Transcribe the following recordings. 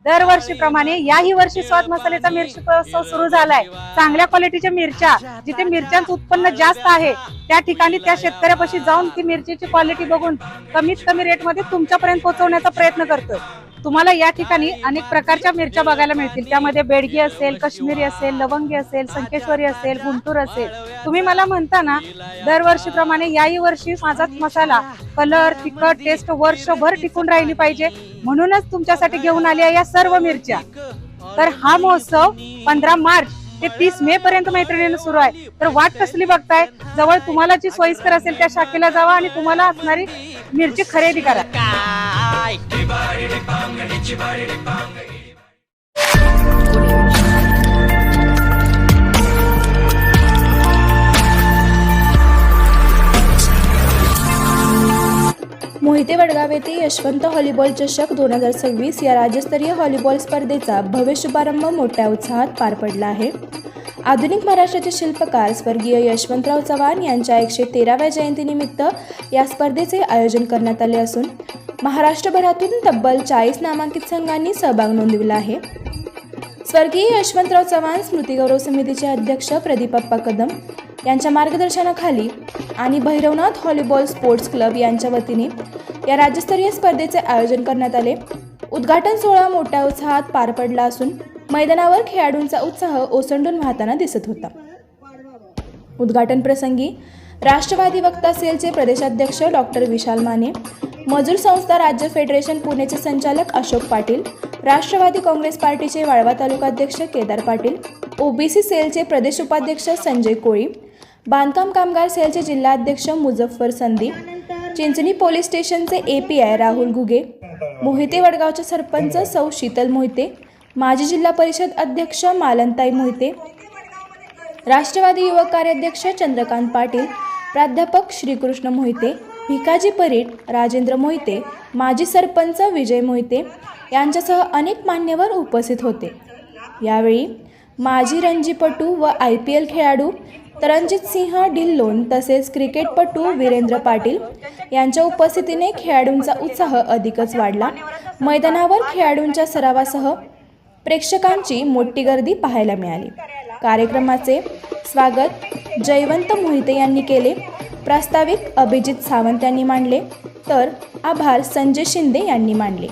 दरवर्षीप्रमाणे याही वर्षी स्वाद मसाल्याचा मिरची महोत्सव सुरू झालाय। चांगल्या क्वालिटीच्या मिरच्या, जिथे मिरच्यांचं उत्पन्न जास्त आहे त्या ठिकाणी त्या शेतकऱ्यापाशी जाऊन ती मिरचीची क्वालिटी बघून कमीत कमी रेटमध्ये तुमच्यापर्यंत पोहोचवण्याचा प्रयत्न करतोय। तुम्हाला या ठिकाणी अनेक प्रकारच्या मिरच्या बघायला मिळतील। त्यामध्ये बेडगी असेल, काश्मीरी असेल, लवंगी असेल, संकेश्वरी असेल, गुंटूर असेल। तुम्ही मला म्हणता ना, दरवर्षीप्रमाणे याही वर्षी माझा मसाला कलर, तिखट, टेस्ट वर्षभर टिकून राहिली पाहिजे म्हणूनच तुमच्यासाठी घेऊन आली आहे या सर्व मिरच्या। तर हा महोत्सव 15 मार्च ते 30 मे पर्यंत मैत्रिणींना सुरू आहे। तर वाट कसली बघताय? जवळ तुम्हाला जी सोयीस्कर असेल त्या शाखेला जावा आणि तुम्हाला असणारी मिरची खरेदी करा। मोहिते वडगाव येथे यशवंत व्हॉलीबॉल चषक 2026 या राज्यस्तरीय व्हॉलीबॉल स्पर्धेचा भव्य शुभारंभ मोठ्या उत्साहात पार पडला आहे। आधुनिक महाराष्ट्राचे शिल्पकार स्वर्गीय यशवंतराव चव्हाण यांच्या 113व्या जयंतीनिमित्त या स्पर्धेचे आयोजन करण्यात आले असून महाराष्ट्रभरातून तब्बल 40 नामांकित संघांनी सहभाग नोंदविला आहे। स्वर्गीय यशवंतराव चव्हाण स्मृती गौरव समितीचे अध्यक्ष प्रदीपप्पा कदम यांच्या मार्गदर्शनाखाली आणि भैरवनाथ व्हॉलीबॉल स्पोर्ट्स क्लब यांच्या वतीने या राज्यस्तरीय स्पर्धेचे आयोजन करण्यात आले। उद्घाटन सोहळा मोठ्या उत्साहात पार पडला असून मैदानावर खेळाडूंचा उत्साह ओसंडून वाहताना दिसत होता। उद्घाटन प्रसंगी राष्ट्रवादी वक्ता सेलचे प्रदेशाध्यक्ष डॉक्टर विशाल माने, मजूर संस्था राज्य फेडरेशन पुणेचे संचालक अशोक पाटील, राष्ट्रवादी काँग्रेस पार्टीचे वाळवा तालुकाध्यक्ष केदार पाटील, ओबीसी सेलचे प्रदेश उपाध्यक्ष संजय कोळी, बांधकाम कामगार सेलचे जिल्हाध्यक्ष मुझफ्फर संदी, चिंचणी पोलीस स्टेशनचे एपीआय राहुल घुगे, मोहिते वडगावचे सरपंच सौ शीतल मोहिते, माजी जिल्हा परिषद अध्यक्ष मालनताई मोहिते, राष्ट्रवादी युवक कार्याध्यक्ष चंद्रकांत पाटील, प्राध्यापक श्रीकृष्ण मोहिते, भिकाजी परीट, राजेंद्र मोहिते, माजी सरपंच विजय मोहिते यांच्यासह अनेक मान्यवर उपस्थित होते। यावेळी माजी रणजीपटू व IPL खेळाडू तरंजित सिंह ढिल्लोन तसेच क्रिकेटपटू वीरेंद्र पाटील यांच्या उपस्थितीने खेळाडूंचा उत्साह अधिकच वाढला। मैदानावर खेळाडूंच्या सरावासह प्रेक्षकांची मोठी गर्दी पाहायला मिळाली। कार्यक्रमाचे स्वागत जयवंत मोहिते यांनी केले, प्रास्ताविक अभिजित सावंत यांनी मांडले तर आभार संजय शिंदे यांनी मानले।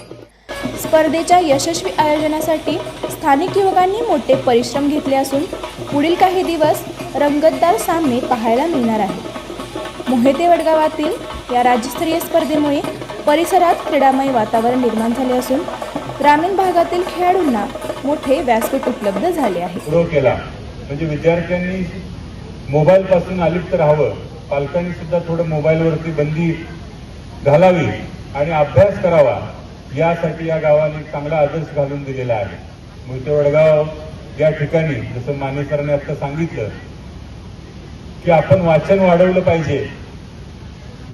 स्पर्धेच्या यशस्वी आयोजनासाठी स्थानिक युवकांनी मोठे परिश्रम घेतले असून पुढील काही दिवस रंगतदार सामने पाहायला मिळणार आहेत। मोहिते वडगावातील या राज्यस्तरीय स्पर्धेमुळे परिसरात क्रीडामय वातावरण निर्माण झाले असून ग्रामीण भागातील खेळाडूंना मोठे व्यासपीठ उपलब्ध झाले आहे। म्हणजे विद्यार्थ्यांनी मोबाईल पासून अलिप्त राहावं, पालकांनी सुद्धा थोडं मोबाईलवरती बंदी घालावी आणि अभ्यास करावा यासाठी या गावाने चांगला आदर्श घालून दिलेला आहे। मोहिते वडगाव या ठिकाणी जसं माने सरांनी आता सांगितलं की आपण वाचन वाढवलं पाहिजे